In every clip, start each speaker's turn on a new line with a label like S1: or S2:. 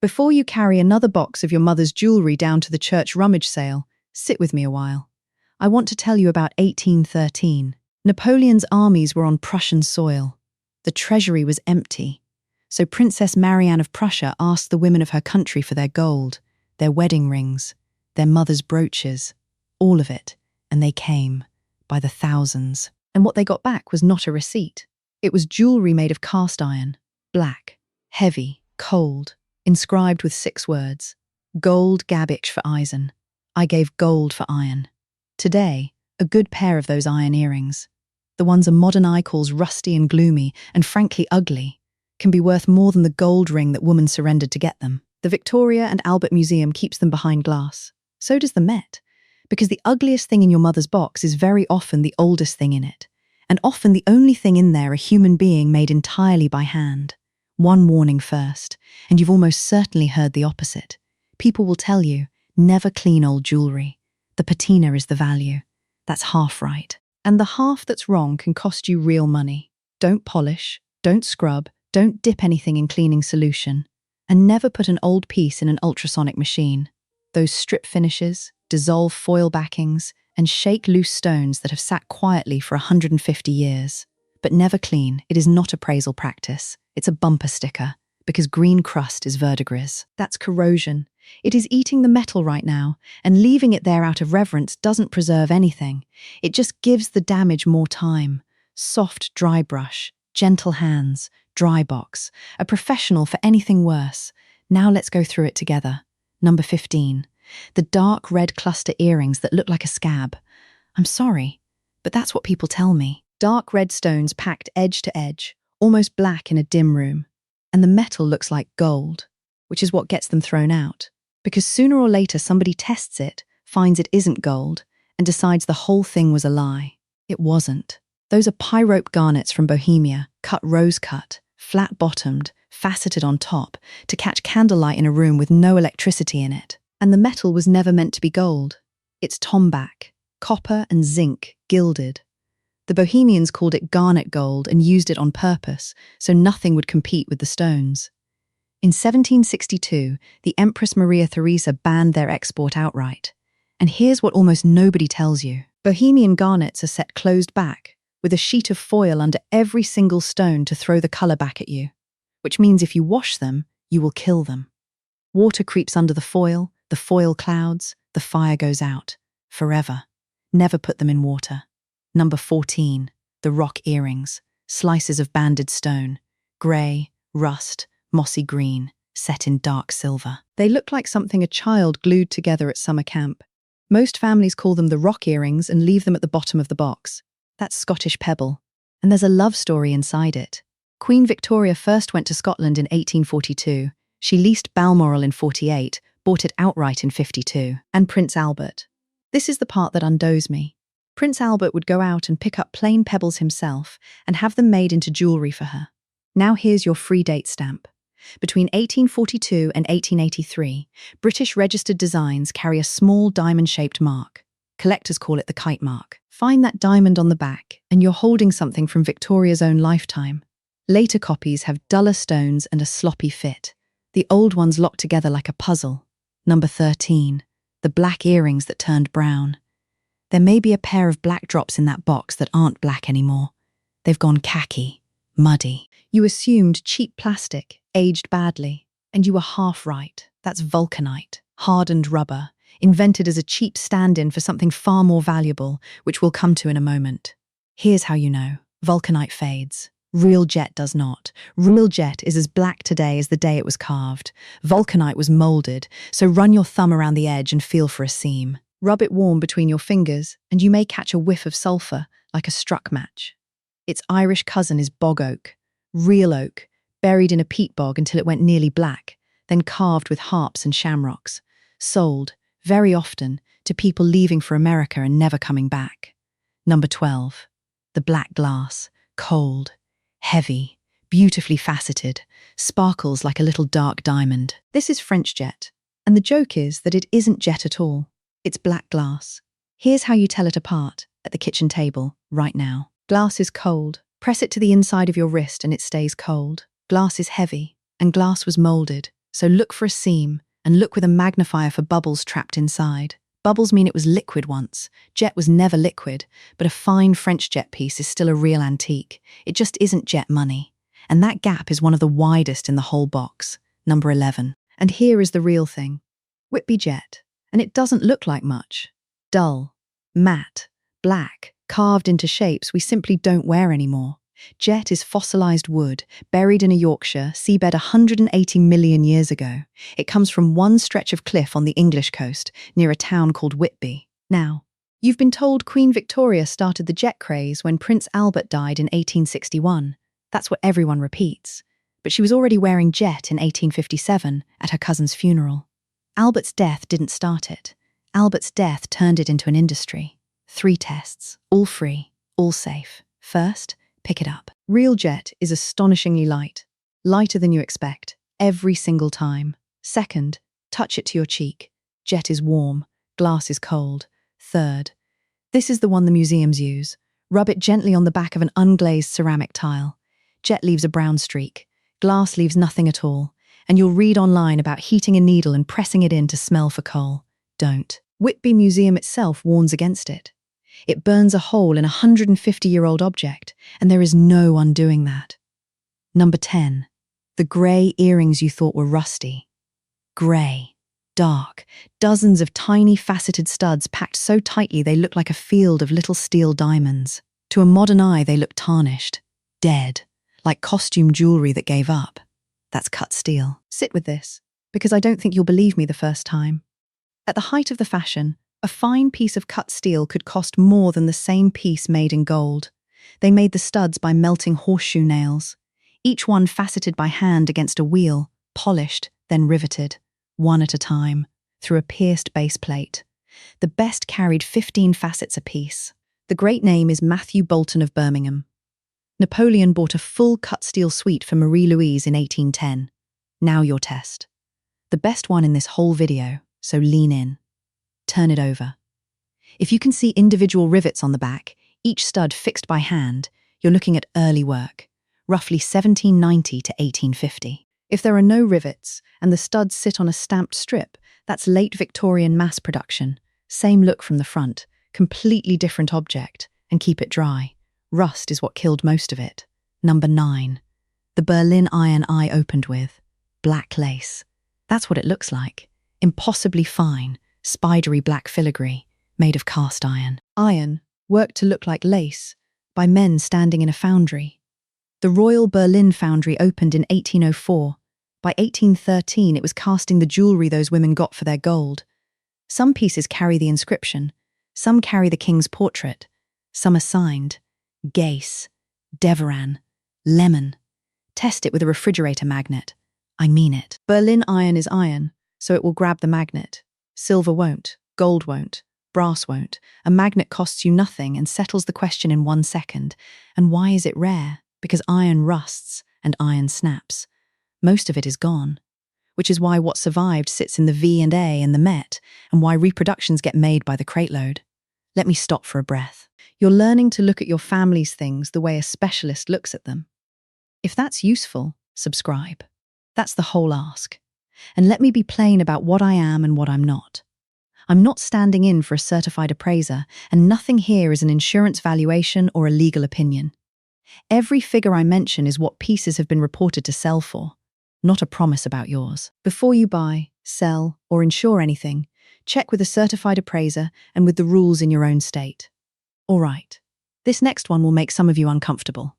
S1: Before you carry another box of your mother's jewellery down to the church rummage sale, sit with me a while. I want to tell you about 1813. Napoleon's armies were on Prussian soil. The treasury was empty. So Princess Marianne of Prussia asked the women of her country for their gold, their wedding rings, their mother's brooches, all of it, and they came, by the thousands. And what they got back was not a receipt. It was jewellery made of cast iron, black, heavy, cold, inscribed with 6 words. Gold gab ich für Eisen. I gave gold for iron. Today, a good pair of those iron earrings, the ones a modern eye calls rusty and gloomy and frankly ugly, can be worth more than the gold ring that woman surrendered to get them. The Victoria and Albert Museum keeps them behind glass. So does the Met, because the ugliest thing in your mother's box is very often the oldest thing in it, and often the only thing in there a human being made entirely by hand. One warning first, and you've almost certainly heard the opposite. People will tell you, never clean old jewellery. The patina is the value. That's half right. And the half that's wrong can cost you real money. Don't polish, don't scrub, don't dip anything in cleaning solution, and never put an old piece in an ultrasonic machine. Those strip finishes, dissolve foil backings, and shake loose stones that have sat quietly for 150 years. But never clean. It is not appraisal practice. It's a bumper sticker, because green crust is verdigris. That's corrosion. It is eating the metal right now, and leaving it there out of reverence doesn't preserve anything. It just gives the damage more time. Soft dry brush, gentle hands, dry box, a professional for anything worse. Now let's go through it together. Number 15. The dark red cluster earrings that look like a scab. I'm sorry, but that's what people tell me. Dark red stones packed edge to edge, almost black in a dim room. And the metal looks like gold, which is what gets them thrown out. Because sooner or later somebody tests it, finds it isn't gold, and decides the whole thing was a lie. It wasn't. Those are pyrope garnets from Bohemia, cut rose-cut, flat-bottomed, faceted on top, to catch candlelight in a room with no electricity in it. And the metal was never meant to be gold. It's tombac, copper and zinc, gilded. The Bohemians called it garnet gold and used it on purpose, so nothing would compete with the stones. In 1762, the Empress Maria Theresa banned their export outright. And here's what almost nobody tells you. Bohemian garnets are set closed back, with a sheet of foil under every single stone to throw the colour back at you, which means if you wash them, you will kill them. Water creeps under the foil clouds, the fire goes out. Forever. Never put them in water. Number 14. The rock earrings. Slices of banded stone. Grey, rust, mossy green, set in dark silver. They look like something a child glued together at summer camp. Most families call them the rock earrings and leave them at the bottom of the box. That's Scottish pebble. And there's a love story inside it. Queen Victoria first went to Scotland in 1842. She leased Balmoral in 48, bought it outright in 52. And Prince Albert. This is the part that undoes me. Prince Albert would go out and pick up plain pebbles himself and have them made into jewellery for her. Now here's your free date stamp. Between 1842 and 1883, British registered designs carry a small diamond-shaped mark. Collectors call it the kite mark. Find that diamond on the back, and you're holding something from Victoria's own lifetime. Later copies have duller stones and a sloppy fit. The old ones locked together like a puzzle. Number 13. The black earrings that turned brown. There may be a pair of black drops in that box that aren't black anymore. They've gone khaki, muddy. You assumed cheap plastic, aged badly, and you were half right. That's Vulcanite, hardened rubber, invented as a cheap stand-in for something far more valuable, which we'll come to in a moment. Here's how you know. Vulcanite fades. Real jet does not. Real jet is as black today as the day it was carved. Vulcanite was moulded, so run your thumb around the edge and feel for a seam. Rub it warm between your fingers, and you may catch a whiff of sulphur, like a struck match. Its Irish cousin is bog oak. Real oak, buried in a peat bog until it went nearly black, then carved with harps and shamrocks. Sold, very often, to people leaving for America and never coming back. Number 12. The black glass. Cold, heavy, beautifully faceted, sparkles like a little dark diamond. This is French jet, and the joke is that it isn't jet at all. It's black glass. Here's how you tell it apart at the kitchen table, right now. Glass is cold. Press it to the inside of your wrist and it stays cold. Glass is heavy, and glass was moulded. So look for a seam, and look with a magnifier for bubbles trapped inside. Bubbles mean it was liquid once. Jet was never liquid, but a fine French jet piece is still a real antique. It just isn't jet money. And that gap is one of the widest in the whole box, number 11. And here is the real thing. Whitby jet. And it doesn't look like much. Dull, matte, black, carved into shapes we simply don't wear anymore. Jet is fossilized wood, buried in a Yorkshire seabed 180 million years ago. It comes from one stretch of cliff on the English coast, near a town called Whitby. Now, you've been told Queen Victoria started the jet craze when Prince Albert died in 1861. That's what everyone repeats. But she was already wearing jet in 1857 at her cousin's funeral. Albert's death didn't start it. Albert's death turned it into an industry. 3 tests, all free, all safe. First, pick it up. Real jet is astonishingly light, lighter than you expect, every single time. Second, touch it to your cheek. Jet is warm, glass is cold. Third, this is the one the museums use. Rub it gently on the back of an unglazed ceramic tile. Jet leaves a brown streak. Glass leaves nothing at all. And you'll read online about heating a needle and pressing it in to smell for coal. Don't. Whitby Museum itself warns against it. It burns a hole in a 150-year-old object, and there is no undoing that. Number 10. The grey earrings you thought were rusty. Grey. Dark. Dozens of tiny faceted studs packed so tightly they look like a field of little steel diamonds. To a modern eye, they look tarnished. Dead. Like costume jewellery that gave up. That's cut steel. Sit with this, because I don't think you'll believe me the first time. At the height of the fashion, a fine piece of cut steel could cost more than the same piece made in gold. They made the studs by melting horseshoe nails, each one faceted by hand against a wheel, polished, then riveted, one at a time, through a pierced base plate. The best carried 15 facets apiece. The great name is Matthew Boulton of Birmingham. Napoleon bought a full cut steel suite for Marie-Louise in 1810. Now your test. The best one in this whole video, so lean in. Turn it over. If you can see individual rivets on the back, each stud fixed by hand, you're looking at early work, roughly 1790 to 1850. If there are no rivets and the studs sit on a stamped strip, that's late Victorian mass production. Same look from the front, completely different object, and keep it dry. Rust is what killed most of it. Number 9. The Berlin iron I opened with. Black lace. That's what it looks like. Impossibly fine, spidery black filigree, made of cast iron. Iron, worked to look like lace, by men standing in a foundry. The Royal Berlin Foundry opened in 1804. By 1813, it was casting the jewellery those women got for their gold. Some pieces carry the inscription, some carry the king's portrait, some are signed. Gase, Deveran, Lemon. Test it with a refrigerator magnet. I mean it. Berlin iron is iron, so it will grab the magnet. Silver won't, gold won't, brass won't. A magnet costs you nothing and settles the question in 1 second. And why is it rare? Because iron rusts and iron snaps. Most of it is gone, which is why what survived sits in the V&A and the Met, and why reproductions get made by the crate load. Let me stop for a breath. You're learning to look at your family's things the way a specialist looks at them. If that's useful, subscribe. That's the whole ask. And let me be plain about what I am and what I'm not. I'm not standing in for a certified appraiser, and nothing here is an insurance valuation or a legal opinion. Every figure I mention is what pieces have been reported to sell for, not a promise about yours. Before you buy, sell, or insure anything, check with a certified appraiser and with the rules in your own state. All right, this next one will make some of you uncomfortable.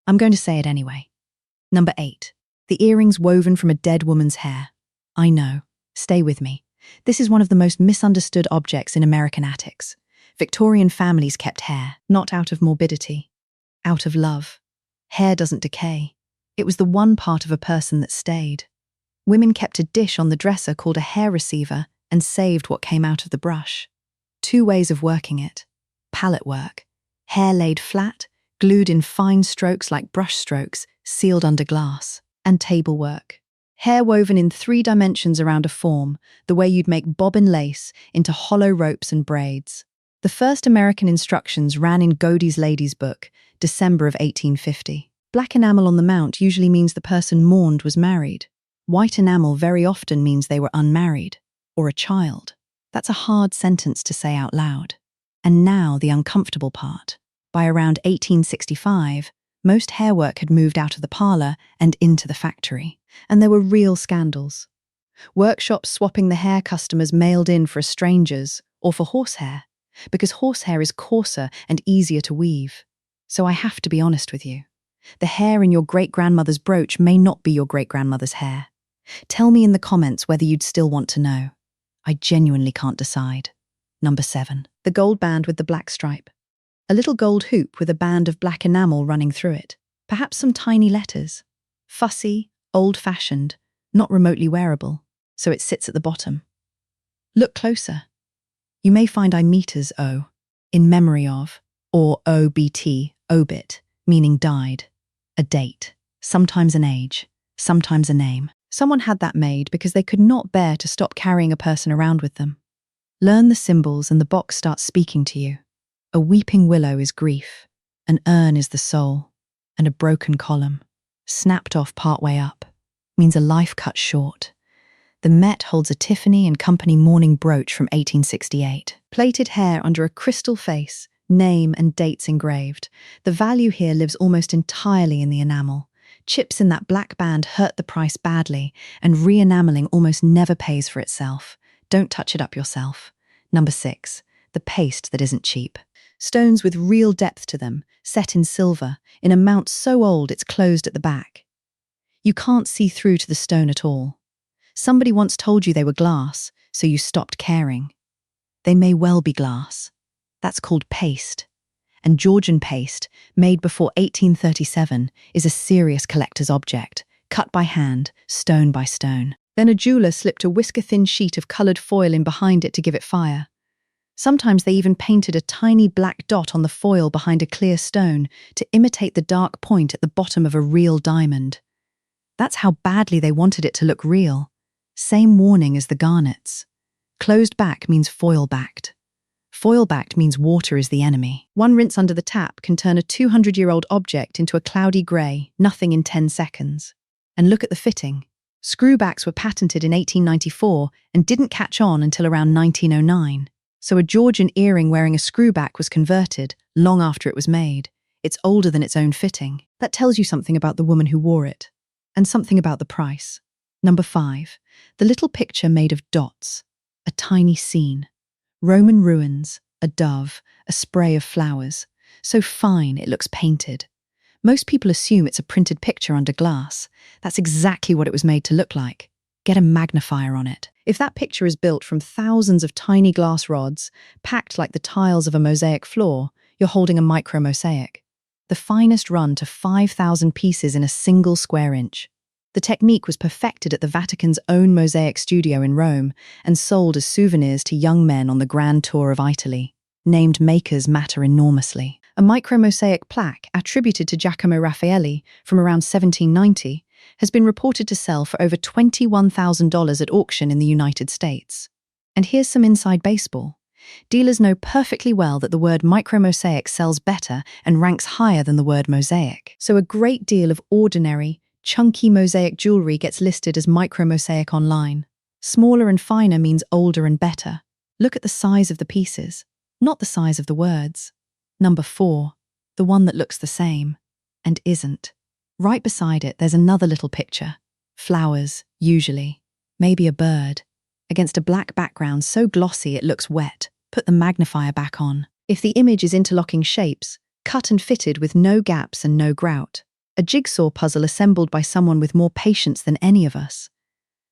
S1: I'm going to say it anyway. Number 8. The earrings woven from a dead woman's hair. I know. Stay with me. This is one of the most misunderstood objects in American attics. Victorian families kept hair, not out of morbidity, out of love. Hair doesn't decay. It was the one part of a person that stayed. Women kept a dish on the dresser called a hair receiver and saved what came out of the brush. 2 ways of working it. Palette work. Hair laid flat, glued in fine strokes like brush strokes, sealed under glass. And table work. Hair woven in 3 dimensions around a form, the way you'd make bobbin lace into hollow ropes and braids. The first American instructions ran in Godey's Lady's Book, December of 1850. Black enamel on the mount usually means the person mourned was married. White enamel very often means they were unmarried or a child. That's a hard sentence to say out loud. And now the uncomfortable part. By around 1865, most hairwork had moved out of the parlour and into the factory, and there were real scandals. Workshops swapping the hair customers mailed in for a stranger's or for horsehair, because horsehair is coarser and easier to weave. So I have to be honest with you. The hair in your great-grandmother's brooch may not be your great-grandmother's hair. Tell me in the comments whether you'd still want to know. I genuinely can't decide. Number 7. The gold band with the black stripe. A little gold hoop with a band of black enamel running through it. Perhaps some tiny letters. Fussy, old-fashioned, not remotely wearable, so it sits at the bottom. Look closer. You may find I meters O, in memory of, or OBT, obit, meaning died, a date, sometimes an age, sometimes a name. Someone had that made because they could not bear to stop carrying a person around with them. Learn the symbols and the box starts speaking to you. A weeping willow is grief, an urn is the soul, and a broken column, snapped off partway up, means a life cut short. The Met holds a Tiffany and Company mourning brooch from 1868. Plaited hair under a crystal face, name and dates engraved. The value here lives almost entirely in the enamel. Chips in that black band hurt the price badly, and re-enameling almost never pays for itself. Don't touch it up yourself. Number 6. The paste that isn't cheap. Stones with real depth to them, set in silver, in a mount so old it's closed at the back. You can't see through to the stone at all. Somebody once told you they were glass, so you stopped caring. They may well be glass. That's called paste. And Georgian paste, made before 1837, is a serious collector's object, cut by hand, stone by stone. Then a jeweller slipped a whisker-thin sheet of coloured foil in behind it to give it fire. Sometimes they even painted a tiny black dot on the foil behind a clear stone to imitate the dark point at the bottom of a real diamond. That's how badly they wanted it to look real. Same warning as the garnets. Closed back means foil-backed. Foil-backed means water is the enemy. One rinse under the tap can turn a 200-year-old object into a cloudy grey, nothing in 10 seconds. And look at the fitting. Screwbacks were patented in 1894 and didn't catch on until around 1909. So a Georgian earring wearing a screwback was converted long after it was made. It's older than its own fitting. That tells you something about the woman who wore it, and something about the price. Number 5. The little picture made of dots. A tiny scene. Roman ruins, a dove, a spray of flowers. So fine it looks painted. Most people assume it's a printed picture under glass. That's exactly what it was made to look like. Get a magnifier on it. If that picture is built from thousands of tiny glass rods, packed like the tiles of a mosaic floor, you're holding a micromosaic. The finest run to 5,000 pieces in a single square inch. The technique was perfected at the Vatican's own mosaic studio in Rome and sold as souvenirs to young men on the grand tour of Italy. Named makers matter enormously. A micromosaic plaque attributed to Giacomo Raffaelli from around 1790 has been reported to sell for over $21,000 at auction in the United States. And here's some inside baseball. Dealers know perfectly well that the word micromosaic sells better and ranks higher than the word mosaic. So a great deal of ordinary, chunky mosaic jewellery gets listed as micromosaic online. Smaller and finer means older and better. Look at the size of the pieces, not the size of the words. Number 4, the one that looks the same, and isn't. Right beside it, there's another little picture. Flowers, usually. Maybe a bird. Against a black background so glossy it looks wet. Put the magnifier back on. If the image is interlocking shapes, cut and fitted with no gaps and no grout. A jigsaw puzzle assembled by someone with more patience than any of us.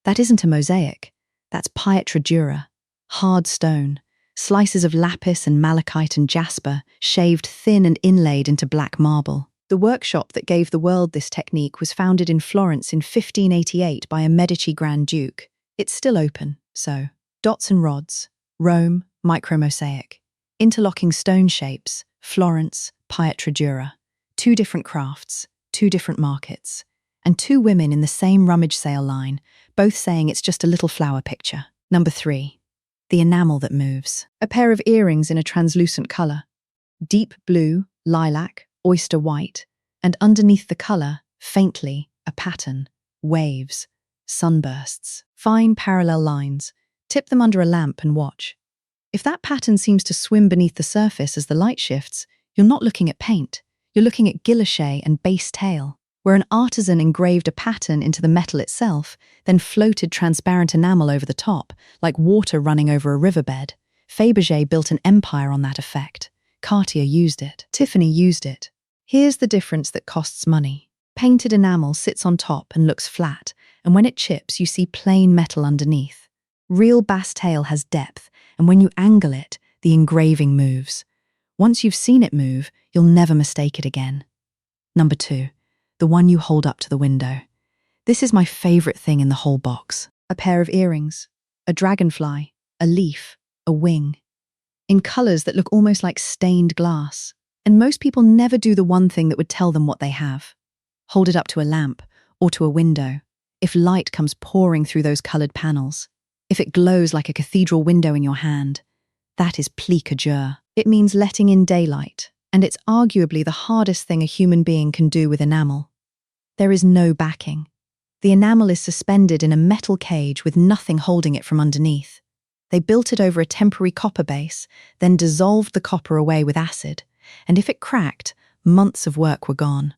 S1: That isn't a mosaic. That's pietra dura, hard stone. Slices of lapis and malachite and jasper, shaved thin and inlaid into black marble. The workshop that gave the world this technique was founded in Florence in 1588 by a Medici Grand Duke. It's still open, so. Dots and rods, Rome, micromosaic. Interlocking stone shapes, Florence, pietra dura. 2 different crafts, 2 different markets. And 2 women in the same rummage sale line, both saying it's just a little flower picture. Number 3. The enamel that moves. A pair of earrings in a translucent colour. Deep blue, lilac, oyster white, and underneath the colour, faintly, a pattern, waves. sunbursts, fine parallel lines. Tip them under a lamp and watch. If that pattern seems to swim beneath the surface as the light shifts, you're not looking at paint. You're looking at guilloche and Basse-taille, where an artisan engraved a pattern into the metal itself, then floated transparent enamel over the top, like water running over a riverbed. Fabergé built an empire on that effect. Cartier used it. Tiffany used it. Here's the difference that costs money. Painted enamel sits on top and looks flat, and when it chips, you see plain metal underneath. Real Basse-taille has depth, and when you angle it, the engraving moves. Once you've seen it move, you'll never mistake it again. Number 2, the one you hold up to the window. This is my favorite thing in the whole box. A pair of earrings, a dragonfly, a leaf, a wing, in colors that look almost like stained glass. And most people never do the one thing that would tell them what they have. Hold it up to a lamp or to a window. If light comes pouring through those colored panels, if it glows like a cathedral window in your hand, that is plique-à-jour. It means letting in daylight, and it's arguably the hardest thing a human being can do with enamel. There is no backing. The enamel is suspended in a metal cage with nothing holding it from underneath. They built it over a temporary copper base, then dissolved the copper away with acid, and if it cracked, months of work were gone.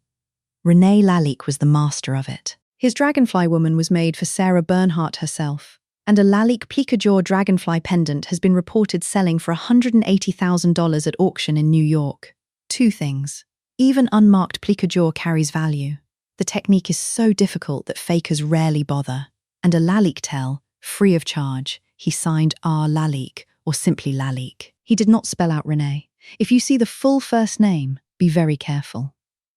S1: René Lalique was the master of it. His dragonfly woman was made for Sarah Bernhardt herself, and a Lalique Plique-à-jour dragonfly pendant has been reported selling for $180,000 at auction in New York. 2 things. Even unmarked Plique-à-jour carries value. The technique is so difficult that fakers rarely bother. And a Lalique tell, free of charge, he signed R. Lalique, or simply Lalique. He did not spell out René. If you see the full first name, be very careful.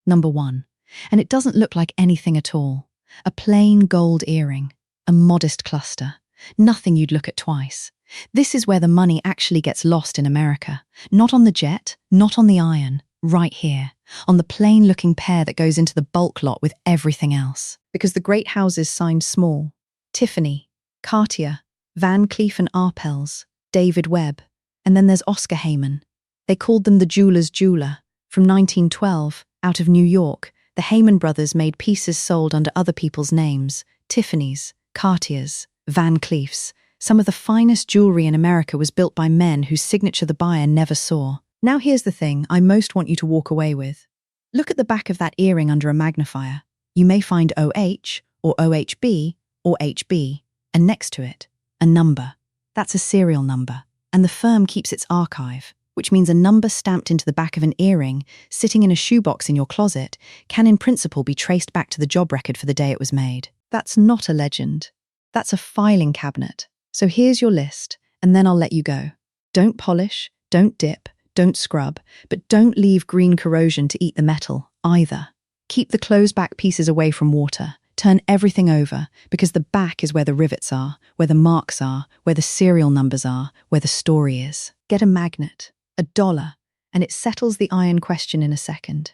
S1: Number 1. And it doesn't look like anything at all. A plain gold earring. A modest cluster. Nothing you'd look at twice. This is where the money actually gets lost in America. Not on the jet, not on the iron, right here, on the plain-looking pair that goes into the bulk lot with everything else. Because the great houses signed small. Tiffany, Cartier, Van Cleef & Arpels, David Webb, and then there's Oscar Heyman. They called them the jeweler's jeweler. From 1912, out of New York, the Heyman brothers made pieces sold under other people's names. Tiffany's, Cartier's, Van Cleef's. Some of the finest jewelry in America was built by men whose signature the buyer never saw. Now here's the thing I most want you to walk away with. Look at the back of that earring under a magnifier. You may find OH, or OHB, or HB, and next to it, a number. That's a serial number, and the firm keeps its archive, which means a number stamped into the back of an earring, sitting in a shoebox in your closet, can in principle be traced back to the job record for the day it was made. That's not a legend. That's a filing cabinet. So here's your list, and then I'll let you go. Don't polish, don't dip, don't scrub, but don't leave green corrosion to eat the metal, either. Keep the closed-back pieces away from water. Turn everything over, because the back is where the rivets are, where the marks are, where the serial numbers are, where the story is. Get a magnet, $1, and it settles the iron question in a second.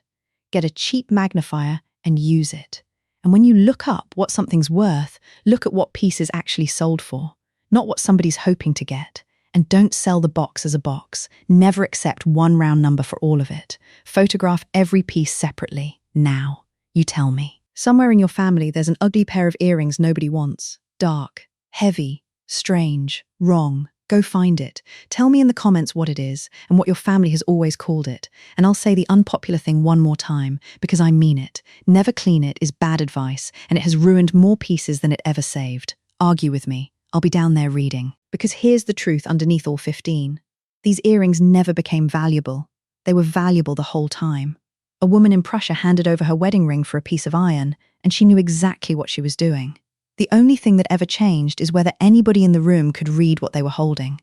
S1: Get a cheap magnifier and use it. And when you look up what something's worth, look at what piece is actually sold for, not what somebody's hoping to get. And don't sell the box as a box. Never accept one round number for all of it. Photograph every piece separately. Now, you tell me. Somewhere in your family there's an ugly pair of earrings nobody wants. Dark, heavy, strange, wrong. Go find it. Tell me in the comments what it is and what your family has always called it. And I'll say the unpopular thing one more time, because I mean it. Never clean it is bad advice, and it has ruined more pieces than it ever saved. Argue with me. I'll be down there reading. Because here's the truth underneath all 15. These earrings never became valuable. They were valuable the whole time. A woman in Prussia handed over her wedding ring for a piece of iron, and she knew exactly what she was doing. The only thing that ever changed is whether anybody in the room could read what they were holding.